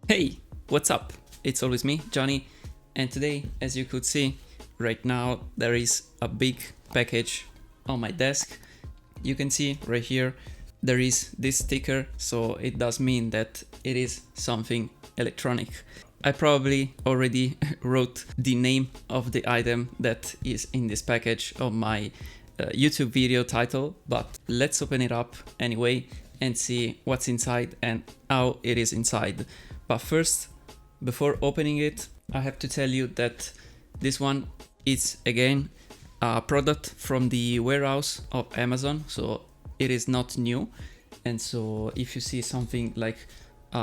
Hey, what's up? It's always me, Johnny, and today, as you could see, right now there is a big package on my desk. You can see right here there is this sticker, so it does mean that it is something electronic. I probably already wrote the name of the item that is in this package on my YouTube video title, but let's open it up anyway and see what's inside and how it is inside. But first, before opening it, I have to tell you that this one is again a product from the warehouse of Amazon, so it is not new. And so if you see something like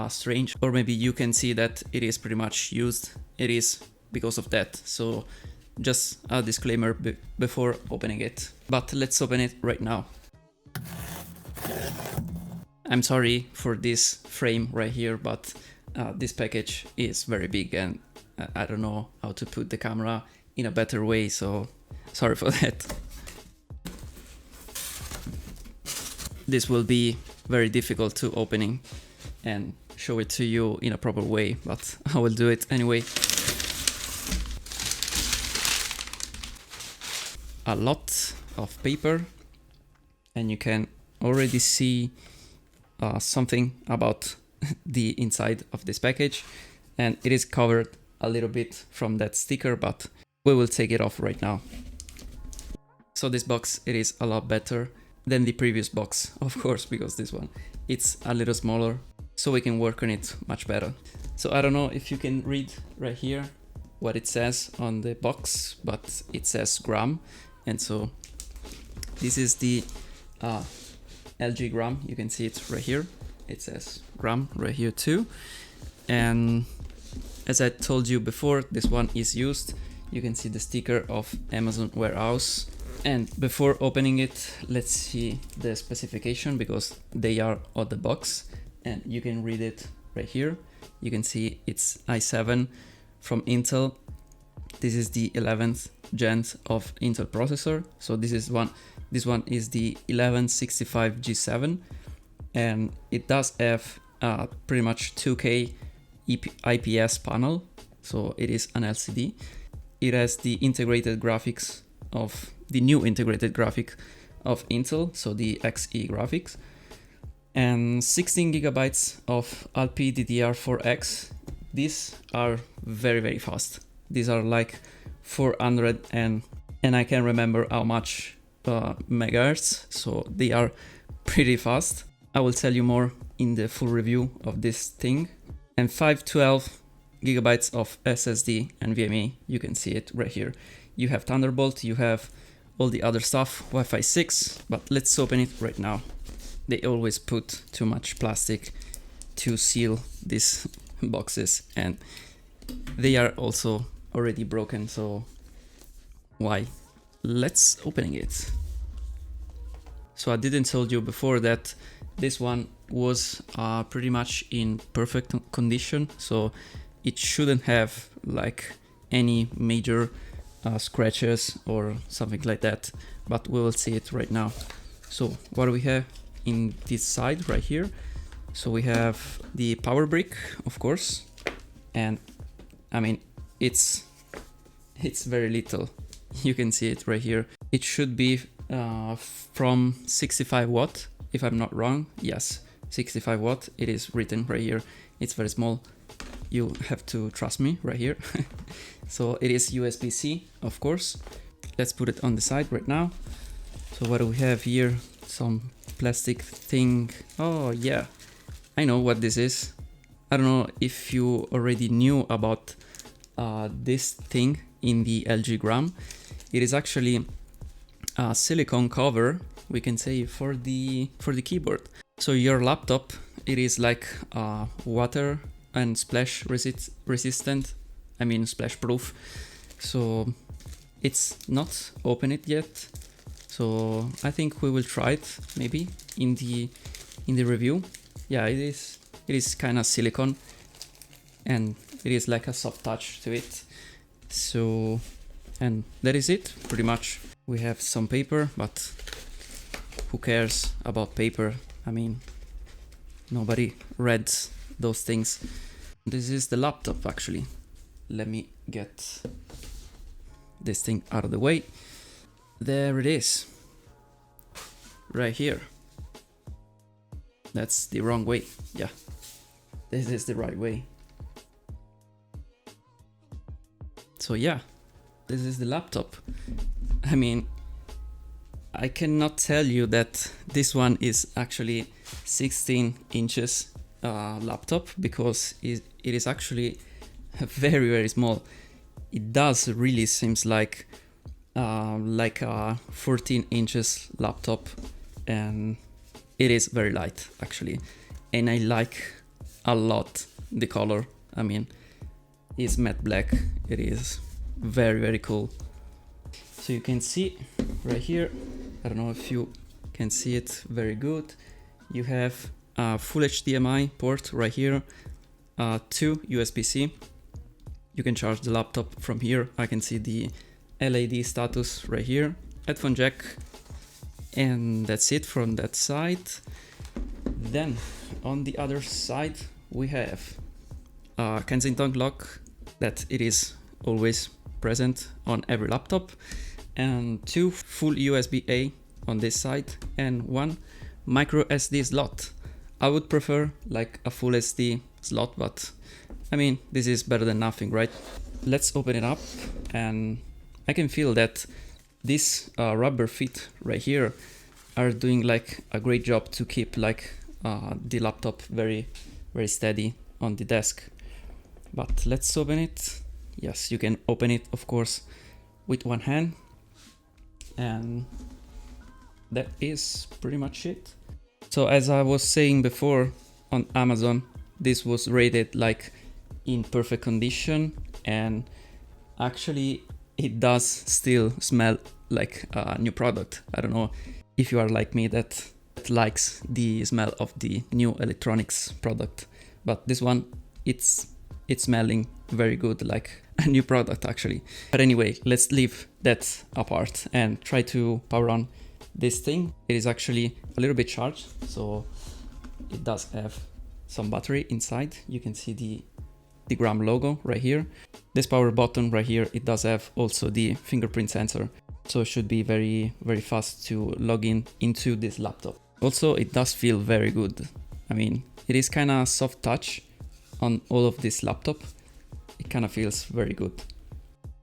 strange, or maybe you can see that it is pretty much used, it is because of that. So just a disclaimer before opening it. But let's open it right now. I'm sorry for this frame right here, but this package is very big and I don't know how to put the camera in a better way, so sorry for that. This will be very difficult to opening and show it to you in a proper way, but I will do it anyway. A lot of paper, and you can already see something about the inside of this package, and it is covered a little bit from that sticker, but we will take it off right now. So this box, it is a lot better than the previous box, of course, because this one, it's a little smaller, so we can work on it much better. So I don't know if you can read right here what it says on the box, but it says gram, and so this is the LG gram. You can see it right here. It says gram right here too. And as I told you before, this one is used. You can see the sticker of Amazon warehouse. And before opening it, let's see the specification, because they are on the box and you can read it right here. You can see it's i7 from Intel. This is the 11th gen of Intel processor. So this one is the 1165G7, and it does have pretty much 2K IPS panel, so it is an LCD. It has the integrated graphics of the new integrated graphic of Intel, so the Xe graphics, and 16 gigabytes of LPDDR4X. These are very, very fast. These are like 400 and I can't remember how much megahertz, so they are pretty fast. I will tell you more in the full review of this thing. And 512 gigabytes of SSD and NVMe, you can see it right here. You have Thunderbolt, you have all the other stuff, Wi-Fi 6, but let's open it right now. They always put too much plastic to seal these boxes, and they are also already broken, so why? Let's open it. So I didn't told you before that this one was pretty much in perfect condition, so it shouldn't have like any major scratches or something like that, but we will see it right now. So what do we have in this side right here? So we have the power brick, of course, and I mean it's very little. You can see it right here. It should be from 65 watt, if I'm not wrong. Yes, 65 watt. It is written right here. It's very small. You have to trust me right here. So it is USB-C, of course. Let's put it on the side right now. So what do we have here? Some plastic thing. Oh yeah, I know what this is. I don't know if you already knew about this thing in the LG gram. It is actually a silicone cover, we can say, for the keyboard. So your laptop, it is like water and splash resistant, I mean splash proof. So it's not open it yet, so I think we will try it maybe in the review. Yeah, it is kind of silicone, and it is like a soft touch to it. So, and that is it pretty much. We have some paper, but who cares about paper? I mean, nobody reads those things. This is the laptop actually. Let me get this thing out of the way. There it is. Right here. That's the wrong way. Yeah. This is the right way. So yeah, this is the laptop. I mean, I cannot tell you that this one is actually 16 inches laptop, because it is actually very, very small. It does really seems like a 14 inches laptop, and it is very light actually, and I like a lot the color. I mean, it's matte black. It is very, very cool. So you can see right here, I don't know if you can see it very good. You have a full HDMI port right here, 2 USB-C. You can charge the laptop from here. I can see the LED status right here, headphone jack, and that's it from that side. Then on the other side we have a Kensington lock, that it is always present on every laptop, and 2 full USB-A on this side, and 1 micro SD slot. I would prefer like a full SD slot, but I mean, this is better than nothing, right? Let's open it up, and I can feel that this rubber feet right here are doing like a great job to keep like the laptop very, very steady on the desk. But let's open it. Yes, you can open it, of course, with one hand, and that is pretty much it. So as I was saying before, on Amazon, this was rated like in perfect condition, and actually it does still smell like a new product. I don't know if you are like me that likes the smell of the new electronics product, but this one, it's smelling very good, like a new product actually. But anyway, let's leave that apart and try to power on this thing. It is actually a little bit charged, so it does have some battery inside. You can see the gram logo right here. This power button right here, it does have also the fingerprint sensor, so it should be very, very fast to log in into this laptop. Also, it does feel very good. I mean, it is kind of soft touch on all of this laptop. It kind of feels very good.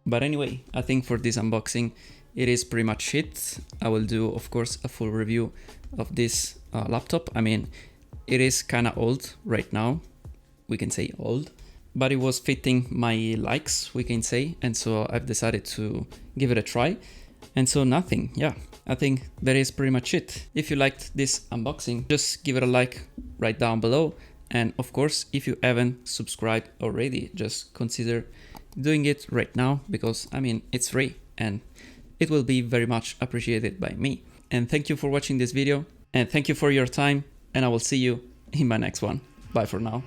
But anyway, I think for this unboxing, it is pretty much it. I will do, of course, a full review of this laptop. I mean, it is kind of old right now. We can say old, but it was fitting my likes, we can say. And so I've decided to give it a try. And so nothing, yeah, I think that is pretty much it. If you liked this unboxing, just give it a like right down below. And of course, if you haven't subscribed already, just consider doing it right now, because I mean, it's free and it will be very much appreciated by me. And thank you for watching this video, and thank you for your time, and I will see you in my next one. Bye for now.